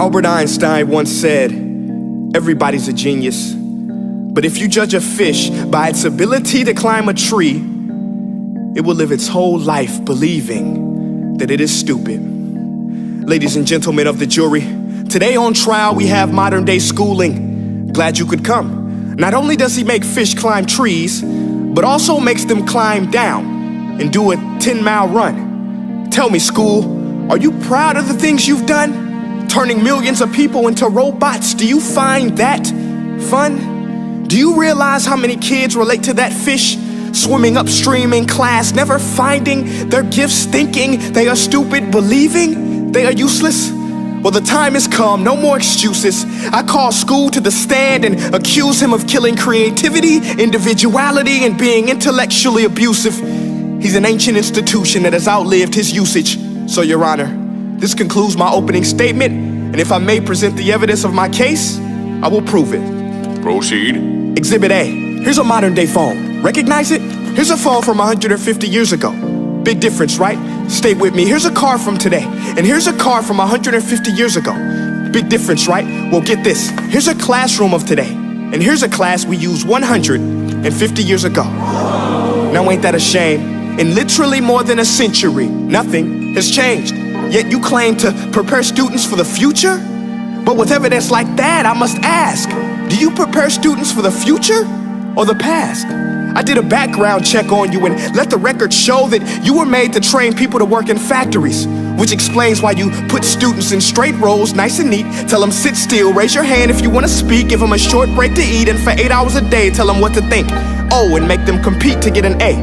Albert Einstein once said, "Everybody's a genius. But if you judge a fish by its ability to climb a tree, it will live its whole life believing that it is stupid." Ladies and gentlemen of the jury, today on trial we have modern day schooling. Glad you could come. Not only does he make fish climb trees, but also makes them climb down and do a 10-mile run. Tell me, school, are you proud of the things you've done? Turning millions of people into robots, do you find that fun? Do you realize how many kids relate to that fish swimming upstream in class, never finding their gifts, thinking they are stupid, believing they are useless? Well, the time has come, no more excuses. I call school to the stand and accuse him of killing creativity, individuality, and being intellectually abusive. He's an ancient institution that has outlived his usage. So, Your Honor, this concludes my opening statement, and if I may present the evidence of my case, I will prove it. Proceed. Exhibit A. Here's a modern day phone. Recognize it? Here's a phone from 150 years ago. Big difference, right? Stay with me. Here's a car from today, and here's a car from 150 years ago. Big difference, right? Well, get this. Here's a classroom of today, and here's a class we used 150 years ago. Now, ain't that a shame? In literally more than a century, nothing has changed. Yet you claim to prepare students for the future? But with evidence like that, I must ask, do you prepare students for the future or the past? I did a background check on you and let the record show that you were made to train people to work in factories, which explains why you put students in straight rows, nice and neat, tell them sit still, raise your hand if you want to speak, give them a short break to eat, and for 8 hours a day, tell them what to think. Oh, and make them compete to get an A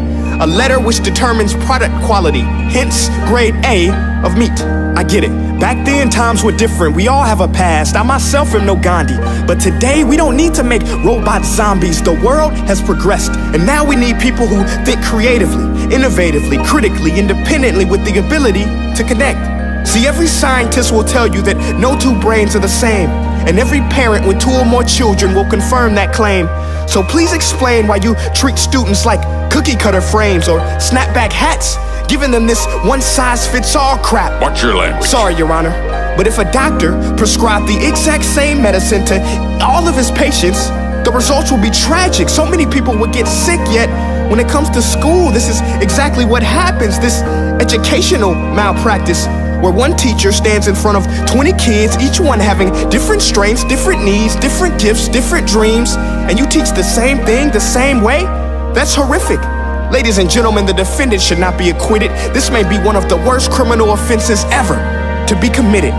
letter which determines product quality, hence grade A of meat. I get it. Back then, times were different. We all have a past. I myself am no Gandhi. But today, we don't need to make robots zombies. The world has progressed. And now we need people who think creatively, innovatively, critically, independently, with the ability to connect. See, every scientist will tell you that no two brains are the same. And every parent with 2 or more children will confirm that claim. So please explain why you treat students like cookie cutter frames or snapback hats, giving them this one-size-fits-all crap. Watch your language. Sorry, Your Honor, but if a doctor prescribed the exact same medicine to all of his patients, the results will be tragic. So many people would get sick, yet when it comes to school, this is exactly what happens, this educational malpractice, where one teacher stands in front of 20 kids, each one having different strengths, different needs, different gifts, different dreams, and you teach the same thing the same way? That's horrific. Ladies and gentlemen, the defendant should not be acquitted. This may be one of the worst criminal offenses ever to be committed.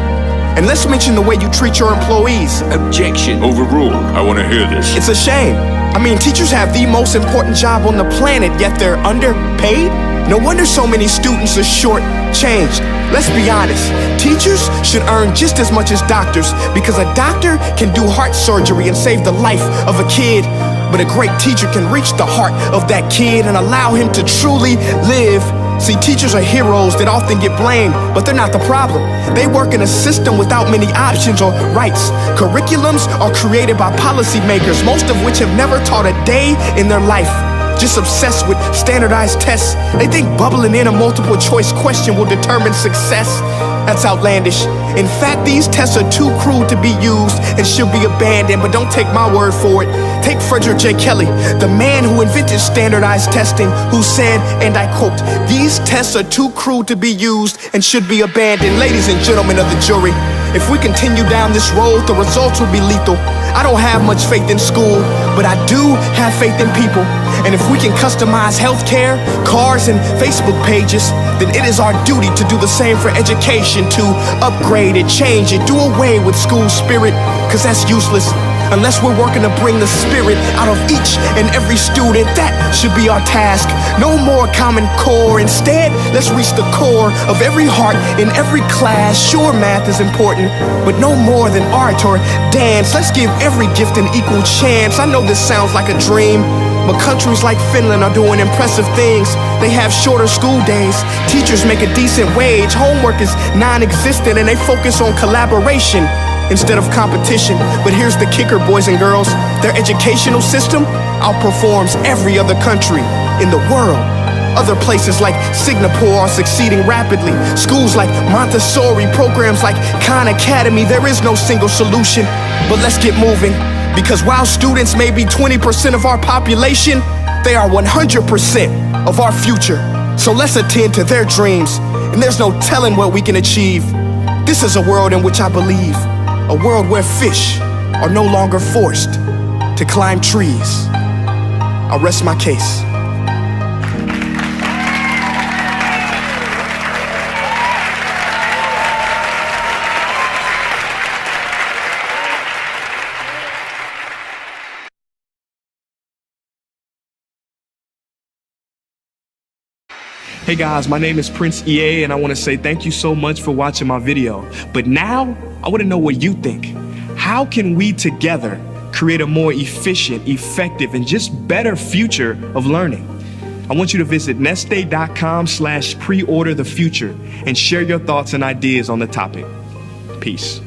And let's mention the way you treat your employees. Objection. Overruled. I want to hear this. It's a shame. I mean, teachers have the most important job on the planet, yet they're underpaid? No wonder so many students are short-changed. Let's be honest, teachers should earn just as much as doctors, because a doctor can do heart surgery and save the life of a kid, but a great teacher can reach the heart of that kid and allow him to truly live. See, teachers are heroes that often get blamed, but they're not the problem. They work in a system without many options or rights. Curriculums are created by policymakers, most of which have never taught a day in their life. Just obsessed with standardized tests. They think bubbling in a multiple choice question will determine success. That's outlandish. In fact, these tests are too cruel to be used and should be abandoned, but don't take my word for it. Take Frederick J. Kelly, the man who invented standardized testing, who said, and I quote, "These tests are too cruel to be used and should be abandoned." Ladies and gentlemen of the jury, if we continue down this road, the results will be lethal. I don't have much faith in school, but I do have faith in people. And if we can customize healthcare, cars, and Facebook pages, then it is our duty to do the same for education, to upgrade it, change it, do away with school spirit, because that's useless. Unless we're working to bring the spirit out of each and every student, that should be our task. No more Common Core. Instead, let's reach the core of every heart in every class. Sure, math is important, but no more than art or dance. Let's give every gift an equal chance. I know this sounds like a dream, but countries like Finland are doing impressive things. They have shorter school days, teachers make a decent wage, homework is non-existent, and they focus on collaboration instead of competition. But here's the kicker, boys and girls. Their educational system outperforms every other country in the world. Other places like Singapore are succeeding rapidly. Schools like Montessori, programs like Khan Academy, there is no single solution. But let's get moving, because while students may be 20% of our population, they are 100% of our future. So let's attend to their dreams, and there's no telling what we can achieve. This is a world in which I believe, a world where fish are no longer forced to climb trees. I'll rest my case. Hey guys, my name is Prince EA, and I want to say thank you so much for watching my video. But now, I want to know what you think. How can we together create a more efficient, effective, and just better future of learning? I want you to visit nestday.com/preorderthefuture and share your thoughts and ideas on the topic. Peace.